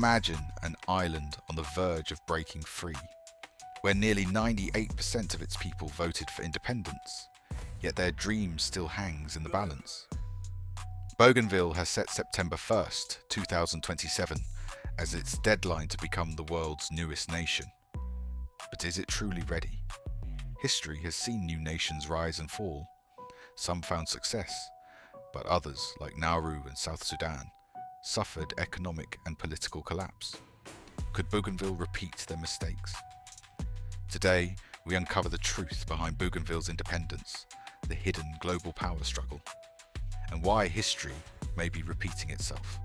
imagine an island on the verge of breaking free, where nearly 98% of its people voted for independence, yet their dream still hangs in the balance. Bougainville has set September 1st, 2027, as its deadline to become the world's newest nation. But is it truly ready? History has seen new nations rise and fall. Some found success, but others, like Nauru and South Sudan, suffered economic and political collapse. Could Bougainville repeat their mistakes? Today, we uncover the truth behind Bougainville's independence, the hidden global power struggle, and why history may be repeating itself.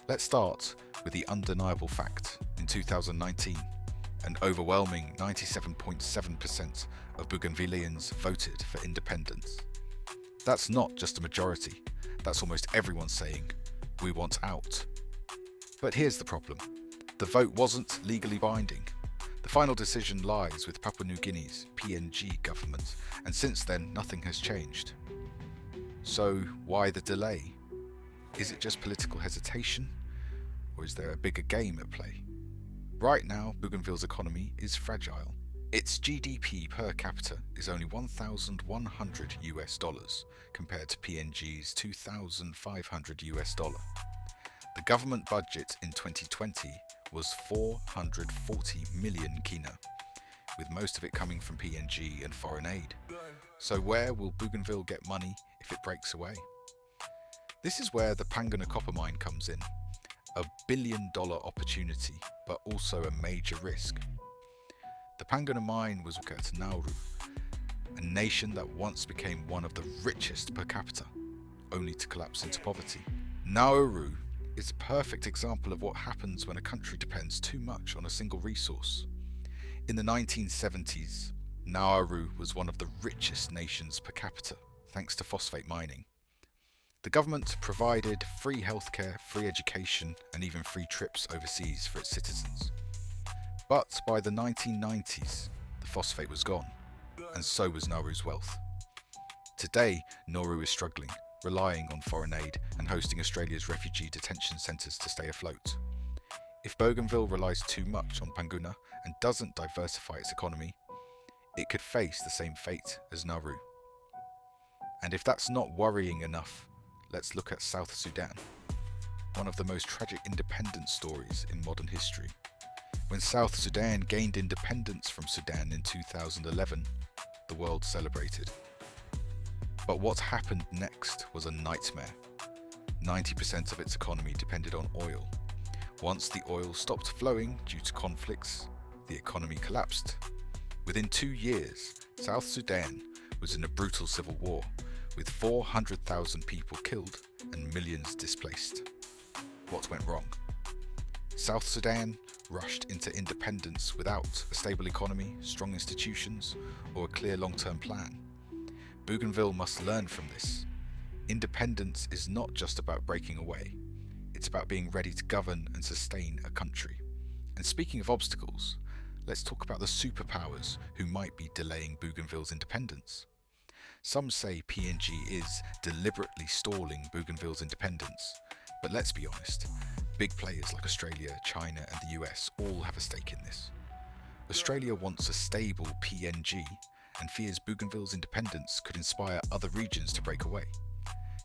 Let's start with the undeniable fact. In 2019, an overwhelming 97.7% of Bougainvilleans voted for independence. That's not just a majority, that's almost everyone saying, "We want out." But here's the problem. The vote wasn't legally binding. The final decision lies with Papua New Guinea's PNG government, and since then nothing has changed. So why the delay? Is it just political hesitation? Or is there a bigger game at play? Right now, Bougainville's economy is fragile. Its GDP per capita is only $1,100 compared to PNG's $2,500. The government budget in 2020 was 440 million kina, with most of it coming from PNG and foreign aid. So where will Bougainville get money if it breaks away? This is where the Panguna copper mine comes in. A $1 billion opportunity, but also a major risk. The Panguna Mine was at Nauru, a nation that once became one of the richest per capita, only to collapse into poverty. Nauru is a perfect example of what happens when a country depends too much on a single resource. In the 1970s, Nauru was one of the richest nations per capita, thanks to phosphate mining. The government provided free healthcare, free education, and even free trips overseas for its citizens. But by the 1990s, the phosphate was gone, and so was Nauru's wealth. Today, Nauru is struggling, relying on foreign aid and hosting Australia's refugee detention centres to stay afloat. If Bougainville relies too much on Panguna and doesn't diversify its economy, it could face the same fate as Nauru. And if that's not worrying enough, let's look at South Sudan, one of the most tragic independence stories in modern history. When South Sudan gained independence from Sudan in 2011, the world celebrated. But what happened next was a nightmare. 90% of its economy depended on oil. Once the oil stopped flowing due to conflicts, the economy collapsed. Within 2 years, South Sudan was in a brutal civil war, with 400,000 people killed and millions displaced. What went wrong? South Sudan rushed into independence without a stable economy, strong institutions, or a clear long-term plan. Bougainville must learn from this. Independence is not just about breaking away. It's about being ready to govern and sustain a country. And speaking of obstacles, let's talk about the superpowers who might be delaying Bougainville's independence. Some say PNG is deliberately stalling Bougainville's independence, but let's be honest, big players like Australia, China and the US all have a stake in this. Australia wants a stable PNG and fears Bougainville's independence could inspire other regions to break away.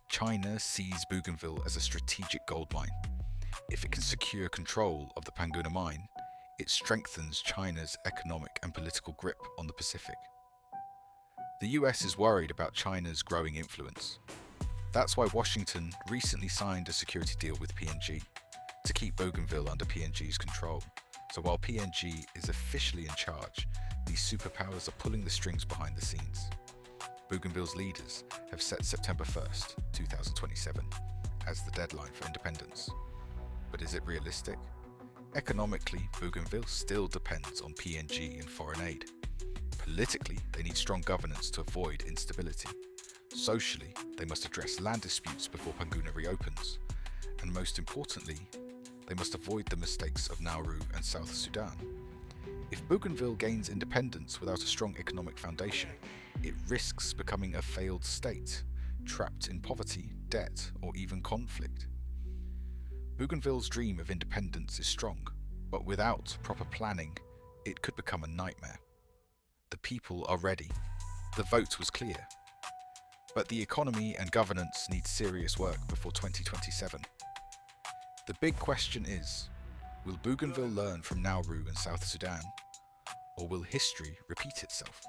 China sees Bougainville as a strategic gold mine. If it can secure control of the Panguna Mine, it strengthens China's economic and political grip on the Pacific. The US is worried about China's growing influence. That's why Washington recently signed a security deal with PNG to keep Bougainville under PNG's control. So while PNG is officially in charge, these superpowers are pulling the strings behind the scenes. Bougainville's leaders have set September 1st, 2027 as the deadline for independence. But is it realistic? Economically, Bougainville still depends on PNG and foreign aid. Politically, they need strong governance to avoid instability. Socially, they must address land disputes before Panguna reopens. And most importantly, they must avoid the mistakes of Nauru and South Sudan. If Bougainville gains independence without a strong economic foundation, it risks becoming a failed state, trapped in poverty, debt, or even conflict. Bougainville's dream of independence is strong, but without proper planning, it could become a nightmare. The people are ready. The vote was clear. But the economy and governance need serious work before 2027. The big question is, will Bougainville learn from Nauru and South Sudan? Or will history repeat itself?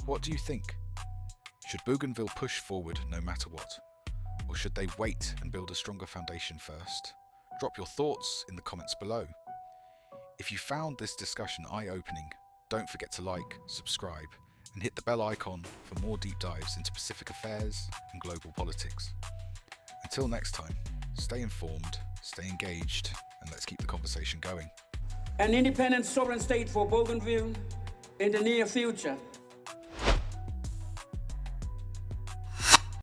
What do you think? Should Bougainville push forward no matter what? Or should they wait and build a stronger foundation first? Drop your thoughts in the comments below. If you found this discussion eye-opening, don't forget to like, subscribe, and hit the bell icon for more deep dives into Pacific affairs and global politics. Until next time, stay informed, stay engaged, and let's keep the conversation going. An independent sovereign state for Bougainville in the near future